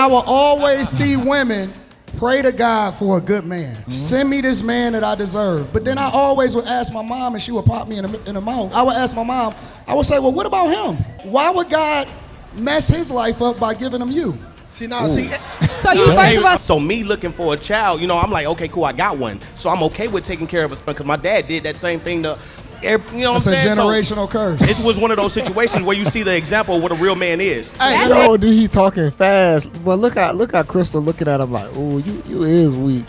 I will always see women pray to God for a good man. Send me this man that I deserve. But then I always would ask my mom, and she would pop me in the mouth. I would ask my mom, I would say, well, what about him? Why would God mess his life up by giving him you? See, now, see. So you first of all. So me looking for a child, you know, I'm like, okay, cool, I got one. So I'm okay with taking care of a son because my dad did that same thing to, you know what I'm saying? It's a generational curse. It was one of those situations where you see the example of what a real man is. Hey, yo, dude, he talking fast. But look how Crystal looking at him like, oh, you is weak.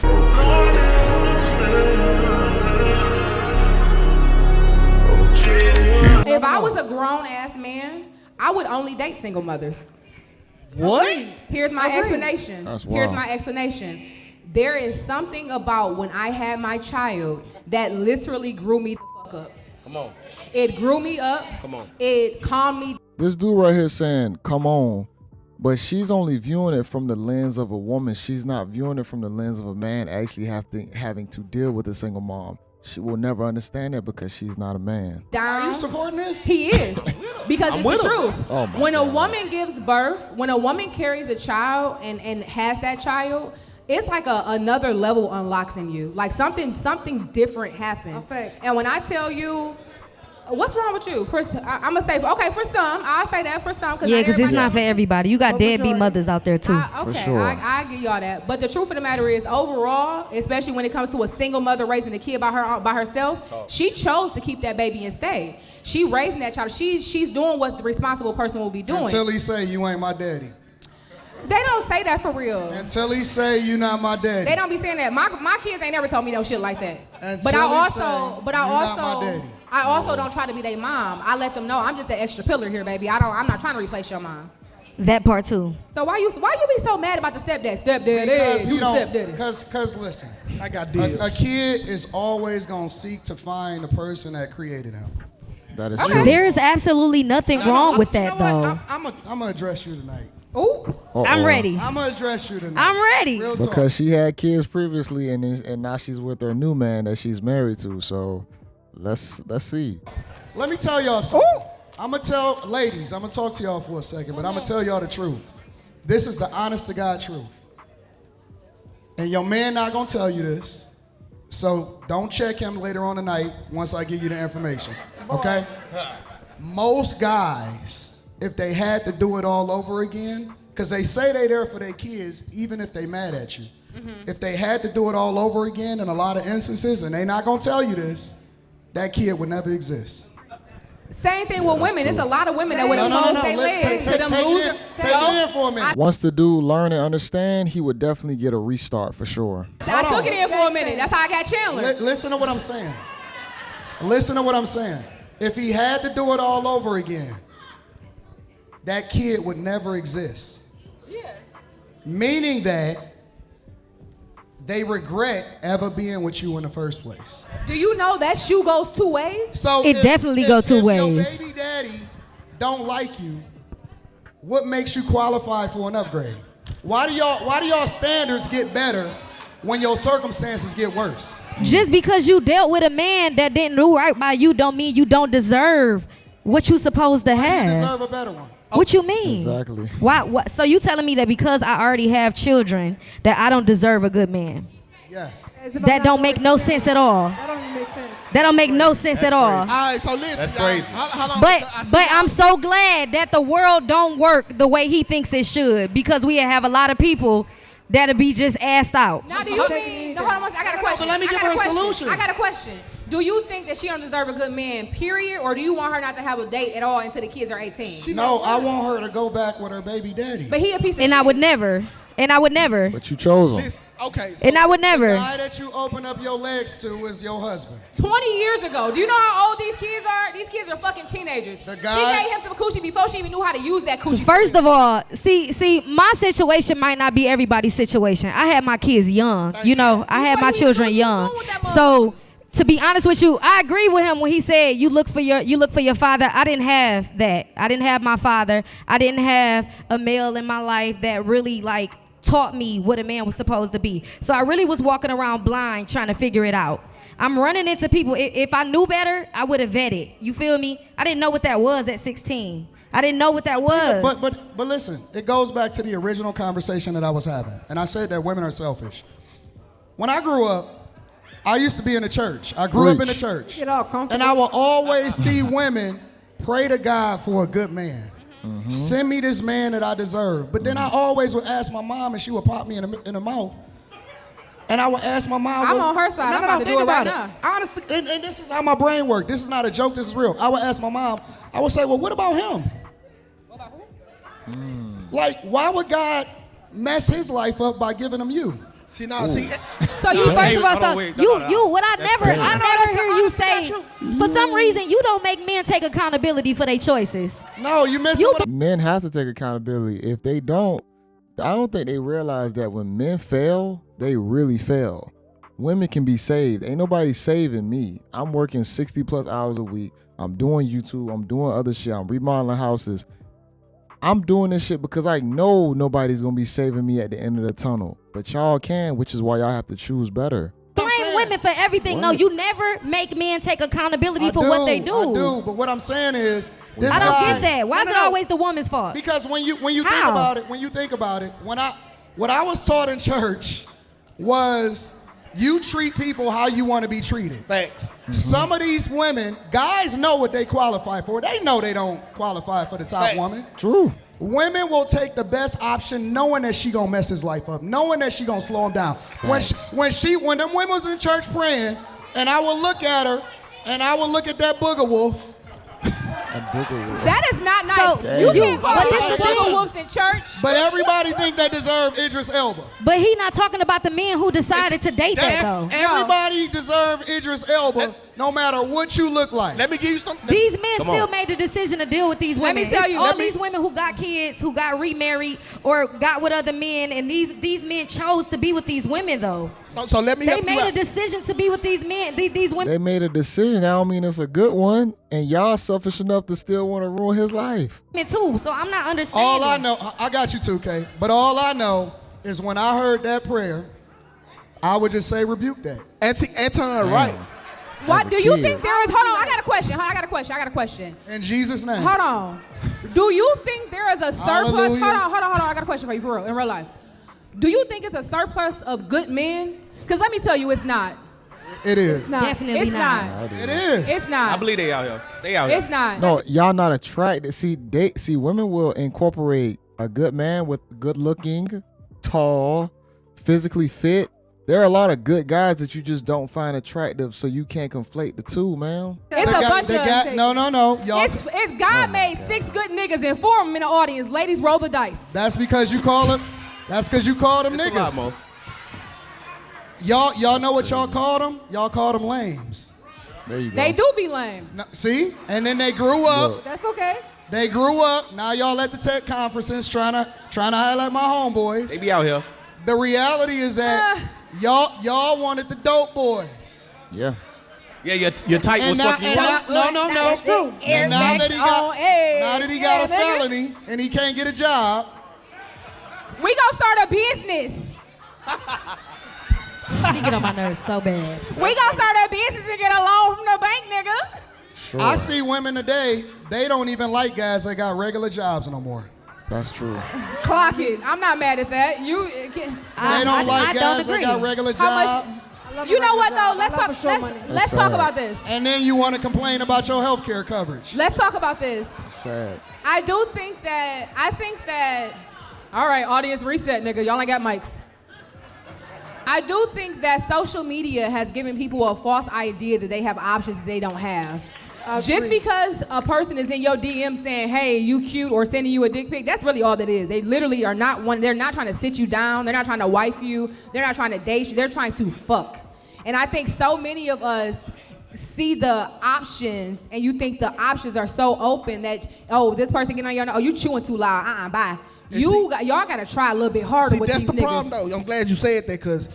If I was a grown-ass man, I would only date single mothers. What? Here's my explanation. That's wild. Here's my explanation. There is something about when I had my child that literally grew me the fuck up. Come on. It grew me up. Come on. It calmed me. This dude right here saying, come on. But she's only viewing it from the lens of a woman. She's not viewing it from the lens of a man actually having to deal with a single mom. She will never understand that because she's not a man. Are you supporting this? He is. Because it's the truth. Oh my when God. a woman gives birth, when a woman carries a child and has that child, it's like another level unlocks in you. Like something different happens. Okay. And when I tell you, what's wrong with you? I'm gonna say, okay, for some, I'll say that for some. Yeah, because it's not for everybody. You got deadbeat mothers out there too. Okay, For sure. I give y'all that. But the truth of the matter is, overall, especially when it comes to a single mother raising a kid by herself, she chose to keep that baby and stay. She raising that child. She's doing what the responsible person will be doing. Until he say you ain't my daddy. They don't say that for real. Until he say you not my daddy. They don't be saying that. My kids ain't never told me no shit like that. Until But I he also, say, "You not my daddy." I also don't try to be their mom. I let them know I'm just the extra pillar here, baby. I'm not trying to replace your mom. That part too. So why you be so mad about the stepdad? Because You you the don't. stepdaddy. Because listen, I got deals. a kid is always gonna seek to find the person that created him. That is Okay. true. There is absolutely nothing wrong with that though. I'm gonna address you tonight. Ooh. Uh-oh. I'm ready. I'm gonna address you tonight. I'm ready. Real talk. Because she had kids previously, and now she's with her new man that she's married to. So let's see. Let me tell y'all something. I'm gonna tell ladies. I'm gonna talk to y'all for a second, but I'm gonna tell y'all the truth. This is the honest to God truth. And your man not gonna tell you this. So don't check him later on tonight once I give you the information. Okay? Most guys, if they had to do it all over again, because they say they there for their kids, even if they mad at you. If they had to do it all over again in a lot of instances, and they not gonna tell you this, that kid would never exist. Same thing with women. true. It's a lot of women that would have closed their legs to them losers. Take it in for a minute. Once the dude learn and understand, he would definitely get a restart for sure. I took it in for a minute. That's how I got Chandler. Listen to what I'm saying. Listen to what I'm saying. If he had to do it all over again, that kid would never exist. Yeah. Meaning that they regret ever being with you in the first place. Do you know that shoe goes two ways? So It definitely go two If ways. your baby daddy don't like you, what makes you qualify for an upgrade? Why do y'all standards get better when your circumstances get worse? Just because you dealt with a man that didn't do right by you don't mean you don't deserve what you supposed to You have. deserve a better one. What you mean? Exactly. Why? So you telling me that because I already have children that I don't deserve a good man? Yes. That don't make no sense at all. That don't make no sense at all. All right, so listen. That's y'all. crazy. How long? But I'm so glad that the world don't work the way he thinks it should, because we have a lot of people that'll be just assed out. Now, do you mean? No, hold on one second. I got a question. but let me I give got her a a question. solution. I got a question. Do you think that she don't deserve a good man, period, or do you want her not to have a date at all until the kids are 18? No, I want her to go back with her baby daddy. But he a piece of shit. And I would never. But you chose him. Listen, okay. So And I would The never. guy that you open up your legs to is your husband. 20 years ago. Do you know how old these kids are? These kids are fucking teenagers. The She guy- gave him some coochie before she even knew how to use that coochie. First of all, see, my situation might not be everybody's situation. I had my kids young. You know, I had Before my you even children knew what you was young. doing with that So to be honest with you, I agree with him when he said you look for your father. I didn't have that. I didn't have my father. I didn't have a male in my life that really like taught me what a man was supposed to be. So I really was walking around blind trying to figure it out. I'm running into people. If I knew better, I would have vetted. You feel me? I didn't know what that was at 16. I didn't know what that was. But listen, it goes back to the original conversation that I was having. And I said that women are selfish. When I grew up, I used to be in the church. I grew up in the church. Get all comfortable. And I will always see women pray to God for a good man. Mm-hmm. Send me this man that I deserve. But then I always would ask my mom, and she would pop me in the mouth. And I would ask my mom. I'm on her side. I'm about to do it right now. Honestly, and this is how my brain works. This is not a joke. This is real. I would ask my mom. I would say, well, what about him? What about who? Like, why would God mess his life up by giving him you? See now, see. So you first of all, so you what I never hear you say. For some reason, you don't make men take accountability for their choices. No, you missing what Men have to take accountability. If they don't, I don't think they realize that when men fail, they really fail. Women can be saved. Ain't nobody saving me. I'm working 60 plus hours a week. I'm doing YouTube. I'm doing other shit. I'm remodeling houses. I'm doing this shit because I know nobody's going to be saving me at the end of the tunnel. But y'all can, which is why y'all have to choose better. Blame women for everything. What? No, you never make men take accountability for what they do. I do, but what I'm saying is, I don't get that. Why is it always the woman's fault? Because when you think about it, what I was taught in church was you treat people how you want to be treated. Thanks. Mm-hmm. Some of these women, guys know what they qualify for. They know they don't qualify for the top woman. True. Women will take the best option knowing that she gonna mess his life up, knowing that she gonna slow him down. When them women was in church praying, and I would look at her, and I would look at that booger wolf. That is not nice. So, you can't call these booger wolves in church. But everybody think they deserve Idris Elba. But he not talking about the men who decided to date that though. Everybody deserve Idris Elba, no matter what you look like. Let me give you something. These men still made the decision to deal with these women. Let me tell you, all these women who got kids, who got remarried, or got with other men, and these men chose to be with these women though. So let me help you out. They made a decision to be with these men, these women. They made a decision. I don't mean it's a good one, and y'all selfish enough to still want to ruin his life. Me too. So I'm not understanding. All I know, I got you too, Kay. But all I know is when I heard that prayer, I would just say rebuke that. Anton, right? What do you think there is? Hold on, I got a question. In Jesus' name. Hold on. Do you think there is a surplus? Hallelujah. Hold on. I got a question for you, for real, in real life. Do you think it's a surplus of good men? Because let me tell you, it's not. It is. Definitely it's not. It is. It's not. I believe they out here. They out here. It's not. No, y'all not attracted. See, women will incorporate a good man with good looking, tall, physically fit. There are a lot of good guys that you just don't find attractive, so you can't conflate the two, man. It's bunch of no. Y'all. It's God made 6 good niggas and 4 of them in the audience. Ladies, roll the dice. That's because you call them. That's because you call them niggas. Y'all know what y'all call them? Y'all call them lames. There you go. They do be lame. No, see? And then they grew up. Look. That's okay. They grew up. Now y'all at the tech conferences trying to highlight my homeboys. They be out here. The reality is that y'all wanted the dope boys. Yeah. Yeah, your type was fucking you up. No. That's true. And now that he got a nigga. felony and he can't get a job. We gonna start a business. She get on my nerves so bad. We gonna start a business and get a loan from the bank, nigga. Sure. I see women today, they don't even like guys that got regular jobs no more. That's true. Clock it. I'm not mad at that. They don't like guys that got regular jobs. You know what though? Let's talk about this. And then you want to complain about your health care coverage. Let's talk about this. Sad. I think that. All right, audience reset, nigga. Y'all ain't got mics. I do think that social media has given people a false idea that they have options that they don't have. Just because a person is in your DM saying, hey, you cute, or sending you a dick pic, that's really all that is. They literally are they're not trying to sit you down. They're not trying to wife you. They're not trying to date you. They're trying to fuck. And I think so many of us see the options, and you think the options are so open that, oh, this person getting on your, oh, you chewing too loud, bye. Y'all gotta try a little bit harder with these niggas. That's the problem, though. I'm glad you said that, because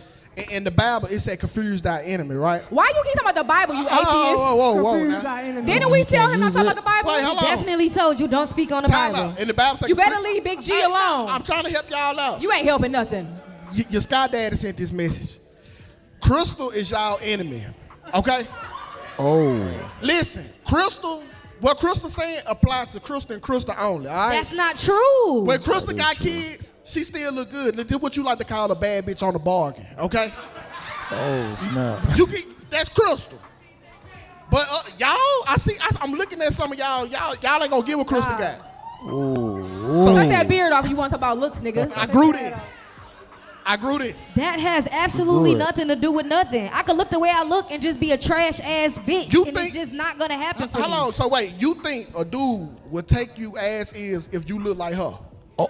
in the Bible, it said confuse thy enemy, right? Why you keep talking about the Bible, you atheist? Whoa. Didn't we tell him not to talk about the Bible? Wait, hold on. Definitely told you don't speak on the Bible. In the Bible, you better leave Big G alone. I'm trying to help y'all out. You ain't helping nothing. Your Sky Daddy sent this message. Crystal is y'all enemy, okay? Oh. Listen, Crystal what Crystal saying applies to Crystal and Crystal only, all right? That's not true. When Crystal got kids, she still look good. This is what you like to call a bad bitch on the bargain, okay? Oh, snap. That's Crystal. But y'all, I'm looking at some of y'all ain't gonna get what Crystal got. Ooh. So Cut that beard off if you want to talk about looks, nigga. I grew this. That has absolutely nothing to do with nothing. I could look the way I look and just be a trash ass bitch, it's just not gonna happen for me. Hold on, so wait, you think a dude would take you as is if you look like her? Oh,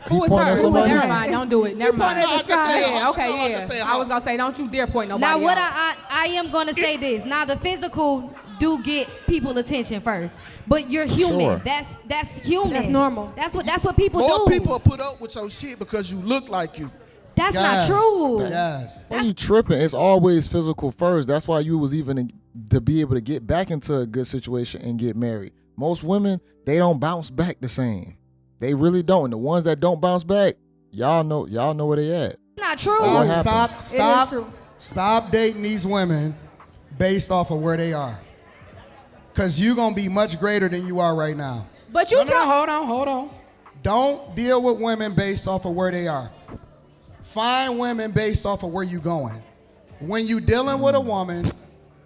Who is pointing her? at somebody? Never mind. Don't do it. Never mind. No, I just said- Yeah, okay, no, I yeah. just said I was gonna say, don't you dare point nobody Now, what out. I am gonna say this. Now, the physical do get people attention first, but you're human. Sure. That's human. That's normal. That's what people More do. people put up with your shit because you look like you. That's not true. Yes. Why you tripping? It's always physical first. That's why you was even to be able to get back into a good situation and get married. Most women, they don't bounce back the same. They really don't. And the ones that don't bounce back, y'all know where they at. Not true. So what happens? Stop dating these women based off of where they are. Because you're going to be much greater than you are right now. But you hold on. Don't deal with women based off of where they are. Find women based off of where you going. When you dealing with a woman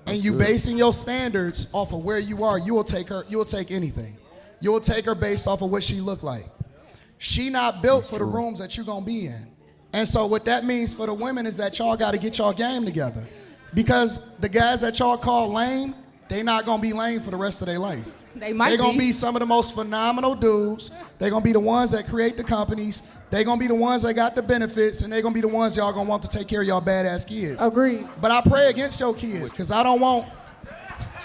and you basing your standards off of where you are, you will take anything. You will take her based off of what she look like. She not built for the rooms that you're going to be in. And so what that means for the women is that y'all got to get y'all game together. Because the guys that y'all call lame, they not going to be lame for the rest of their life. They might They're going to be some of the most phenomenal dudes. They're going to be the ones that create the companies. They're going to be the ones that got the benefits. And they're going to be the ones y'all going to want to take care of y'all badass kids. Agreed. But I pray against your kids because I don't want...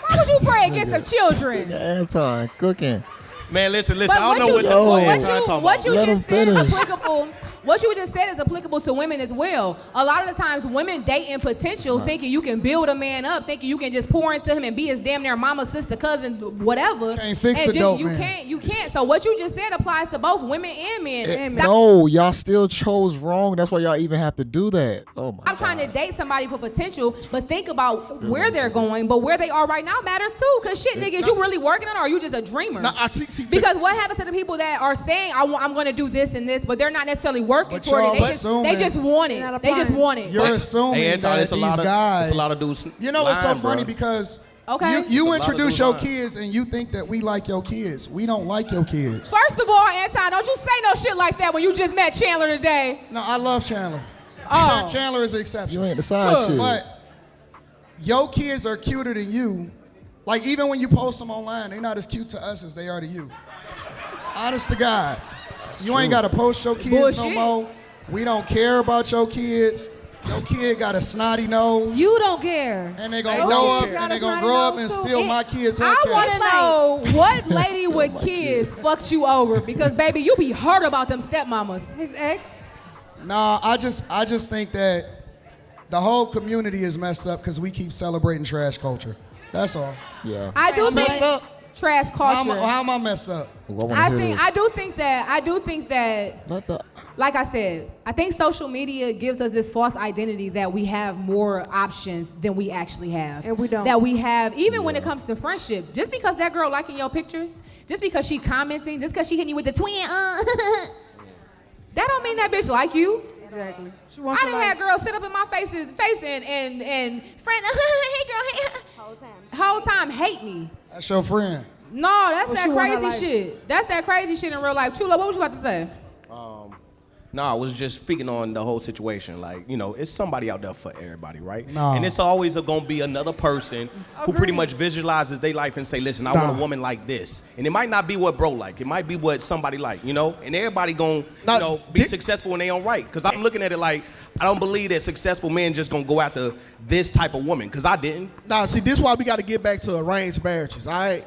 Why would you pray against the children? Anton cooking. Man, listen. But I don't know what you Let just him said is finish. applicable. What you just said is applicable to women as well. A lot of the times, women date in potential, thinking you can build a man up, thinking you can just pour into him and be his damn near mama, sister, cousin, whatever. Can't fix and the dope you man. You can't. So what you just said applies to both women and men. No, y'all still chose wrong. That's why y'all even have to do that. Oh my I'm trying to date somebody for potential, but think about where they're going. But where they are right now matters too. Cause shit, nigga, is you really working on it, or are you just a dreamer? Now, I see, Because what happens to the people that are saying I'm going to do this and this, but they're not necessarily working But toward y'all it. assuming- They just want it. They just want it. You're assuming Hey, Anton, that it's a these lot of- guys... it's a lot of dudes You know what's so lying, funny? bro. Because Okay. you lot of introduce dudes your lying. kids and you think that we like your kids. We don't like your kids. First of all, Anton, don't you say no shit like that when you just met Chandler today. No, I love Chandler. Oh. Chandler is an exception. You ain't the side shit. But your kids are cuter than you. Like, even when you post them online, they're not as cute to us as they are to you. Honest to God. You ain't got to post your kids no Bullshit. more. We don't care about your kids. Your kid got a snotty nose. You don't care. And they gonna They grow don't up care. and they Got a gonna grow up snotty and nose, too. steal my kids' I want haircuts. to know what lady with kids fucked you over, because baby, you be hurt about them stepmamas. His ex. Nah, I just think that the whole community is messed up because we keep celebrating trash culture. That's all. Yeah. I do I'm think messed up. trash How culture. am I messed up? I do think that Let the like I said, I think social media gives us this false identity that we have more options than we actually have. And we don't. That we have, even when it comes to friendship. Just because that girl liking your pictures, just because she commenting, just because she hitting you with the twin, that don't mean that bitch like you. Exactly. She I wants done to had girls sit up in my face and friend, hey girl, hey. Whole time hate me. That's your friend. No, that's What that you want her crazy like? shit. That's that crazy shit in real life. True love, what was you about to say? No, I was just speaking on the whole situation. Like, you know, it's somebody out there for everybody, right? No. And it's always gonna be another person who pretty much visualizes their life and say, listen, I want a woman like this. And it might not be what bro like. It might be what somebody like, you know? And everybody gonna, Now, you know, be successful in their own right. Because I'm looking at it like, I don't believe that successful men just gonna go after this type of woman. Because I didn't. Nah, see, this is why we got to get back to arranged marriages, all right?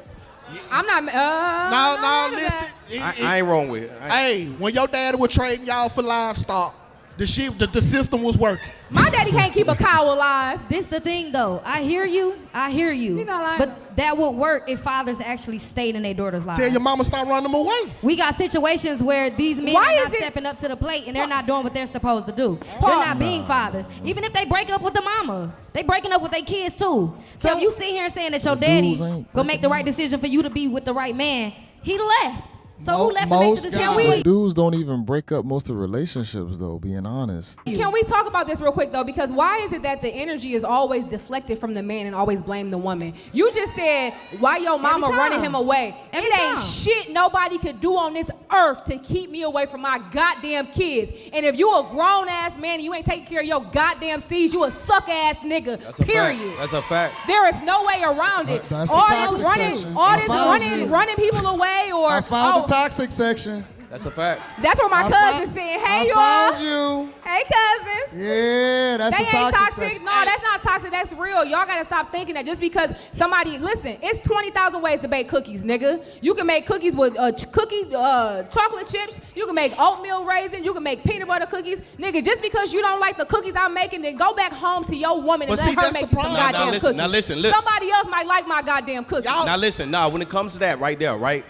I'm not. No, listen. I ain't wrong with it. Hey, when your daddy was trading y'all for livestock, The system was working. My daddy can't keep a cow alive. This the thing though. I hear you. He not lying. But that would work if fathers actually stayed in their daughters' lives. Tell your mama stop running them away. We got situations where these men Why are not is it- stepping up to the plate and they're not doing what they're supposed to do. They're not being fathers. Even if they break up with the mama, they breaking up with their kids too. So if you sit here and saying that your daddy dudes ain't gonna make the right decision for you to be with the right man, he left. So who left to make Most the guys- decision? Dudes don't even break up most of relationships though, being honest. Can we talk about this real quick though? Because why is it that the energy is always deflected from the man and always blame the woman? You just said why your mama time. running him away. Every It ain't time. shit nobody could do on this earth to keep me away from my goddamn kids. And if you a grown ass man and you ain't taking care of your goddamn seeds, you a suck ass nigga. That's a period. fact. That's a fact. There is no way around it. That's the all toxic this running, section. all I this found running, you. running people away, or I found the oh, toxic section. That's a fact. that's where my I cousin's found- saying, I "Hey found y'all, you. hey cousins." Yeah, that's They the ain't toxic toxic. section. No, that's not toxic. That's real. Y'all gotta stop thinking that just because somebody listen, it's 20,000 ways to bake cookies, nigga. You can make cookies with chocolate chips. You can make oatmeal raisins. You can make peanut butter cookies, nigga. Just because you don't like the cookies I'm making, then go back home to your woman and But let see, her that's make the you some problem. goddamn listen, cookies. now listen, look. Somebody else might like my goddamn cookies. Y'all- Now listen, when it comes to that right there, right?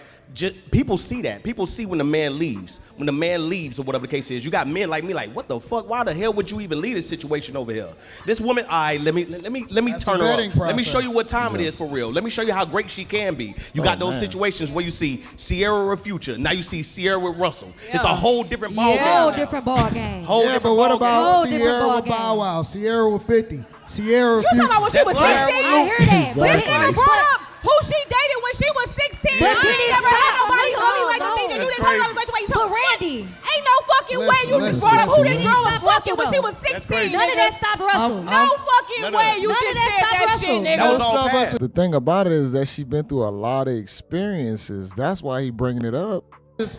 People see that. People see when the man leaves. When the man leaves or whatever the case is. You got men like me like, what the fuck? Why the hell would you even leave this situation over here? This woman, all right, let me That's turn a her up. vetting Let me show process. you what time it is for real. Let me show you how great she can be. You got those man. situations where you see Sierra with Future. Now you see Sierra with Russell. It's a Yeah. whole different ball game. Whole now. different ball game. Whole Yeah, different but what ball game. about Whole different Sierra ball with game. Bow Wow, Sierra with 50, Sierra with You talking about when she was That's right. 16? I hear that. This Exactly. nigga brought up who she dated when she was 16. But I then ain't it never had stopped. nobody No, love me like no. the things that you That's didn't talk about crazy. the way you But talk. Randy, Ain't no fucking way you Listen, brought up who listen. this girl was Stop fucking when she Russell, was That's 16. crazy. none of that nigga. stopped Russell. No fucking None of way that. you None just of that said stopped that Russell. shit, nigga. That was Most all of us, past. The thing about it is that she been through a lot of experiences. That's why he bringing it up.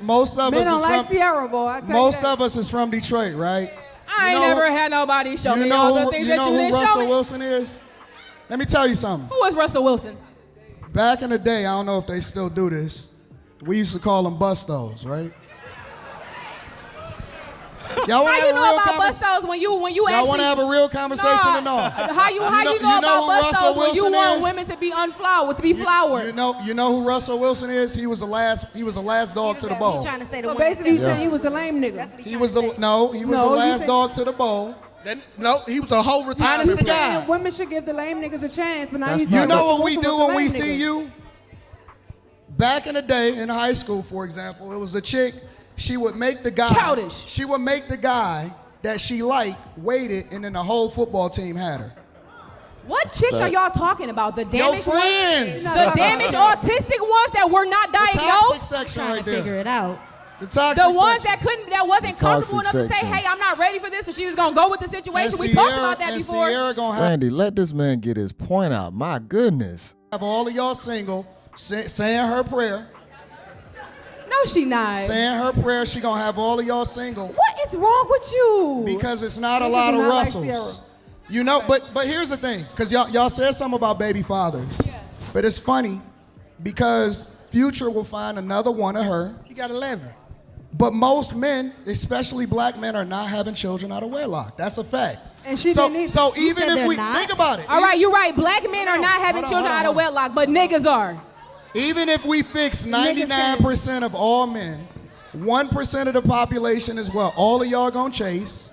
most of Men us don't is like from Sierra, boy. I tell most you that. of us is from Detroit, right? I ain't You know never who- had nobody show You me all the know things who, that you who didn't show Russell me. Wilson is? Let me tell you something. Who was Russell Wilson? Back in the day, I don't know if they still do this. We used to call them bustos, right? Y'all want How to you have a know real about conversation? bustos when you Y'all actually? want to have a real conversation or not? How you know who about Russell bustos when you Wilson want is? women to be unflowered, to be flowered? You know who Russell Wilson is? He was the last dog to the He's bowl. trying to say the So woman. basically, you saying he was the lame nigga. That's what He was the trying to say. he was No, the you last said- dog to the bowl. No, he was a whole retirement Honest to player. God. Women should give the lame niggas a chance, but now That's he's not You know what we Wilson do was the when we lame see nigga. you? Back in the day in high school, for example, it was a chick. She would make the guy. Childish. She would make the guy that she liked waited, and then the whole football team had her. What chicks are y'all talking about? The Your damaged friends. ones? The damaged autistic ones that were not The toxic diagnosed? section Trying right to figure there. it out. The toxic The ones section. that wasn't comfortable enough toxic to say, section. hey, I'm not ready for this, so she's gonna go with the situation. And We talked Sierra- about that and before. Sierra gonna have Randy, let this man get his point out. My goodness. all of y'all single, saying her prayer. No, she not. Saying her prayer, she gonna have all of y'all single. What is wrong with you? Because it's not a Niggas lot do of not like Russells. Sierra. You know, but here's the thing, because y'all said something about baby fathers. Yeah. But it's funny because Future will find another one of her. He got 11. But most men, especially black men, are not having children out of wedlock. That's a fact. And she so, didn't either. so You even said if they're we not? think about it, All right, you're right. Black men are not having hold on, children hold out of on. wedlock, but niggas are. even if we fix Niggas 99% of all men, 1% of the population is what all of y'all gonna chase,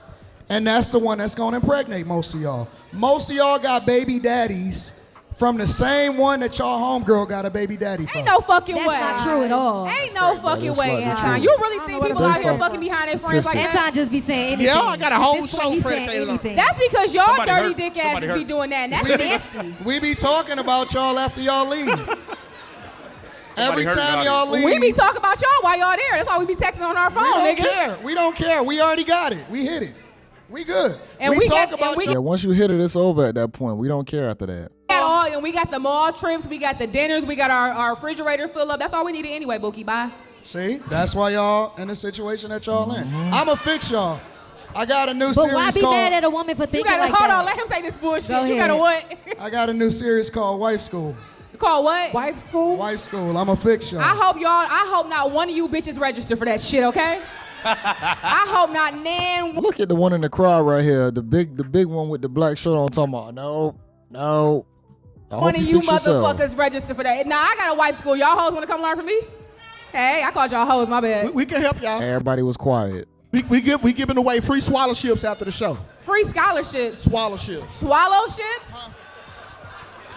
and that's the one that's gonna impregnate most of y'all. Most of y'all got baby daddies from the same one that y'all homegirl got a baby daddy from. Ain't no fucking That's way. not true at all. Ain't no fucking is way, slightly Anton. true. You really think people out Based here on fucking behind their friends like statistics. that? Anton just be saying anything. Yeah, I got a At whole this point, show he's saying predicated on- anything. That's because y'all Somebody dirty hurt. dick Somebody asses hurt. be doing that, and that's nasty. We be talking about y'all after y'all leave. Every heard time about y'all leave, We be talking about y'all while y'all there. That's why we be texting on our we phone, don't nigga. care. We don't care. We already got it. We hit it. We good. And we we talk got- about and we y'all. Yeah, once you hit it, it's over at that point. We don't care after that. And we got the mall trips, we got the dinners, we got our refrigerator fill up. That's all we needed anyway, Bookie. Bye. See, that's why y'all in the situation that y'all in. Mm-hmm. I'ma fix y'all. I got a new But why series be called. mad at a woman for You thinking gotta like hold that? on. Let him say this bullshit. Go You gotta ahead. what? I got a new series called Wife School. Call what? Wife school? Wife School. I'ma fix y'all. I hope not one of you bitches register for that shit, okay? I hope not, nan. Look at the one in the crowd right here. The big one with the black shirt on talking about, no. I One hope of you fix yourself. motherfuckers register for that. Nah, I got a wife school. Y'all hoes want to come learn from me? Hey, I called y'all hoes. My bad. We can help y'all. Everybody was quiet. We giving away free swallowships after the show. Free scholarships. Swallowships. Swallow ships?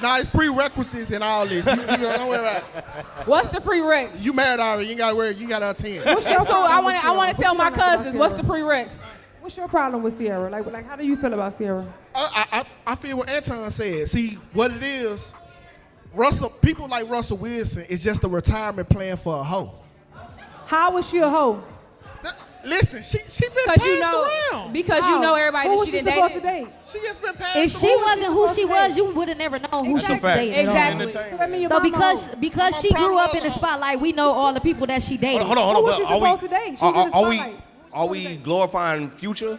Nah, it's prerequisites and all this. You don't worry about it. What's the prereqs? You married already. You ain't got to worry. You got to attend. It's cool. I want to tell my cousins. What's the prereqs? What's your problem with Sierra? Like, how do you feel about Sierra? I feel what Anton said. See, what it is, people like Russell Wilson is just a retirement plan for a hoe. How was she a hoe? Listen, she been passed around. Because you know everybody Who that was she she didn't supposed to date. date? She just been passed If she around. wasn't who she was, you would have never known who she was dating. Exactly. So that mean your So mama because hoe. she grew up in the spotlight, we know all the people that she dated. Hold on. Who was she but supposed to date? She was in the spotlight. Are we glorifying Future?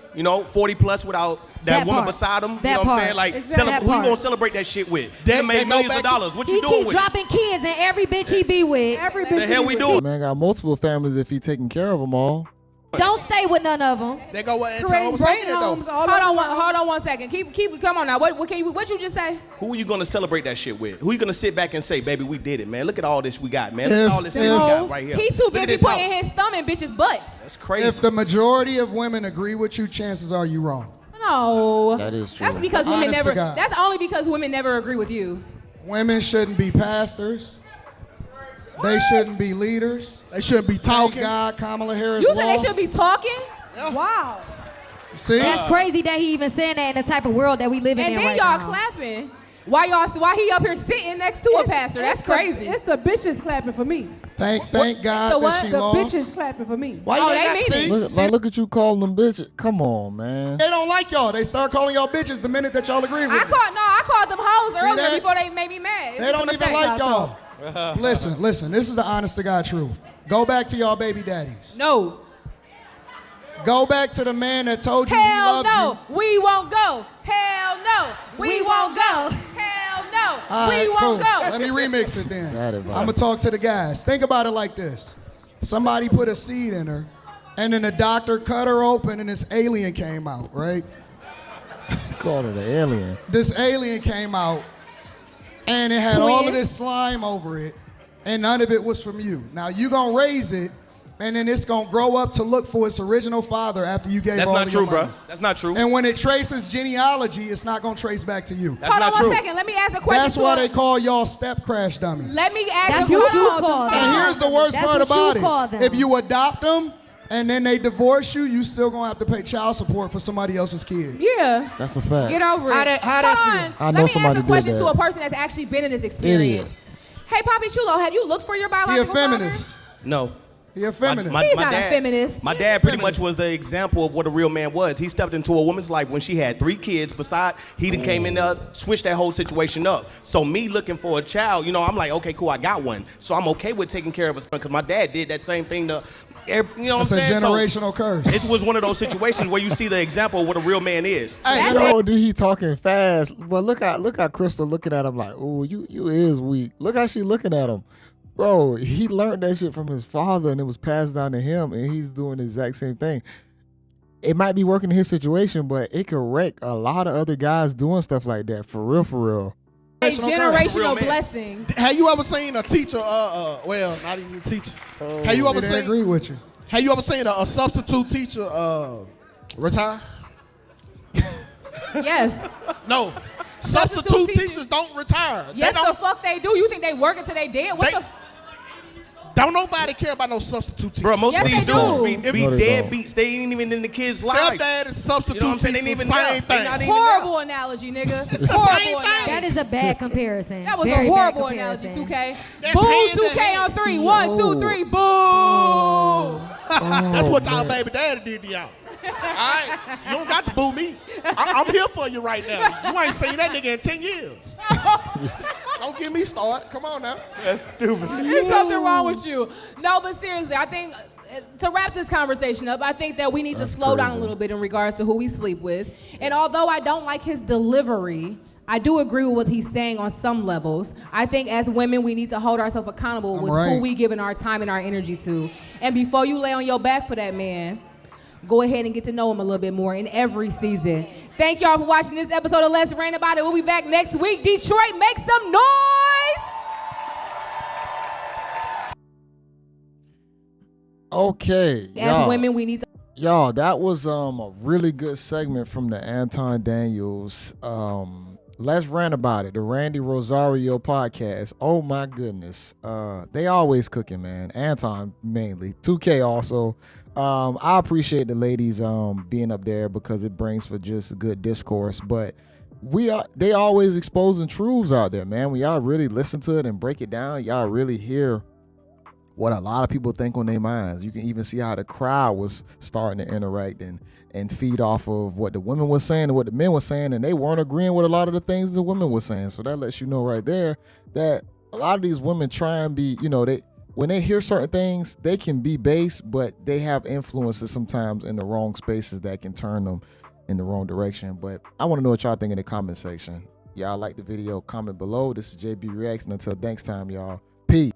40 plus without that That woman part. beside him? That You know what I'm part. saying? Like, Exactly. That who you part. gonna celebrate that shit with? That- He made that go millions back of to- dollars. What He you doing keep with it? dropping kids in every bitch he be with. Every The bitch hell she we with. doing? Man got multiple families if he taking care of them all. Don't stay with none of them. They go what Anton Creating was broken saying, though. homes all Hold on one second. Keep come on now. What you just say? Who are you gonna celebrate that shit with? Who you gonna sit back and say, baby, we did it, man. Look at all this we got, man. Look at all this shit we got right here. He too Look at busy this putting house. his thumb in bitches' butts. That's crazy. If the majority of women agree with you, chances are you wrong. No. That is true. That's because women Honest to never. God. That's only because women never agree with you. Women shouldn't be pastors. They shouldn't be leaders. They shouldn't be Thank talking. God Kamala Harris You said lost. they should be talking. Wow. See? That's crazy that he even saying that in the type of world that we live in And then right y'all now. clapping. Why he up here sitting next to a pastor? That's crazy. It's the bitches clapping for me. Thank the God that what? she The lost. bitches clapping for me. Why Oh, you they got mean it. see? Look at you calling them bitches. Come on, man. They don't like y'all. They start calling y'all bitches the minute that y'all agree with me. I called them hoes See earlier that? before they made me mad. It's They just don't a even mistake. like y'all. Listen. This is the honest to God truth. Go back to y'all baby daddies. No. Go back to the man that told you he Hell loved no. you. We won't go. Hell no. We won't go. Hell no. All right, We won't cool. go. Let me remix it then. Got it, I'm bro. gonna talk to the guys. Think about it like this. Somebody put a seed in her, and then the doctor cut her open and this alien came out, right? Called it an alien. This alien came out, and it had all of Twin. this slime over it, and none of it was from you. Now you gonna raise it, and then it's gonna grow up to look for its original father after you gave That's all not of your true, bro. money. That's not true. And when it traces genealogy, it's not gonna trace back to you. That's Hold on not true. one second. Let me ask a question. That's why they call y'all step crash dummies. Let me ask That's a what question. you call them. And here's the worst That's part what you about call it. them. If you adopt them and then they divorce you, you still gonna have to pay child support for somebody else's kid. Yeah. That's a fact. Get over it. How that Hold feel? on. I know Let me somebody ask a did question that. to a person that's actually been in this experience. Hey, Poppy Chulo, have you looked for your He a biological feminist. No. He a feminist. He's not a feminist. My dad pretty Feminist. much was the example of what a real man was. He stepped into a woman's life when she had 3 kids. Beside, he done came in there, switched that whole situation up. So me looking for a child, I'm like, okay, cool, I got one. So I'm okay with taking care of a son because my dad did that same thing to, what That's I'm a saying? generational curse. It was one of those situations where you see the example of what a real man is. Hey, You know, he talking fast. But look how Crystal looking at him like, oh, you is weak. Look how she looking at him. Bro, he learned that shit from his father and it was passed down to him and he's doing the exact same thing. It might be working in his situation, but it could wreck a lot of other guys doing stuff like that. For real. A Real generational man. blessing. Have you ever seen a teacher, well, not even a teacher. Have you ever they seen, agree with you. have you ever seen a substitute teacher retire? Yes. No. Substitute Substitute teachers- teachers don't retire. Yes, they don't, the fuck they do. You think they work until they dead? What They- the? don't nobody care about no substitute teacher. Bro, most Yes, of these they dudes do. be No, they don't. deadbeats. They ain't even in the kids' lives. Stepdad is substitute You know what I'm saying? They teacher, ain't even same there. They thing. not even Horrible analogy, nigga. same Horrible thing. analogy. That is a bad comparison. That was Very a bad horrible comparison. analogy, 2K. That's Boo, hand to 2K hand. on 3. 1, 2, 3, boo. That's what y'all baby daddy did to y'all. All right? You don't got to boo me. I'm here for you right now. You ain't seen that nigga in 10 years. Don't get me started. Come on now. That's stupid. There's something wrong with you. No, but seriously, I think to wrap this conversation up, I think that we need to slow down a little bit in regards to who we sleep with. And although I don't like his delivery, I do agree with what he's saying on some levels. I think as women, we need to hold ourselves accountable with who we giving our time and our energy to. And before you lay on your back for that man, go ahead and get to know him a little bit more in every season. Thank y'all for watching this episode of Let's Rant About It. We'll be back next week. Detroit, make some noise! Okay, As women, we need to... Y'all, that was a really good segment from the Anton Daniels Let's Rant About It, the Randy Rosario podcast. Oh my goodness. They always cooking, man. Anton mainly. 2K also. I appreciate the ladies being up there because it brings for just a good discourse. But they always exposing truths out there, man. When y'all really listen to it and break it down, y'all really hear what a lot of people think on their minds. You can even see how the crowd was starting to interact and feed off of what the women were saying and what the men were saying, and they weren't agreeing with a lot of the things the women were saying. So that lets you know right there that a lot of these women try and be, when they hear certain things, they can be base, but they have influences sometimes in the wrong spaces that can turn them in the wrong direction. But I want to know what y'all think in the comment section. Y'all like the video, comment below. This is JayBReacts, and until next time, y'all, peace.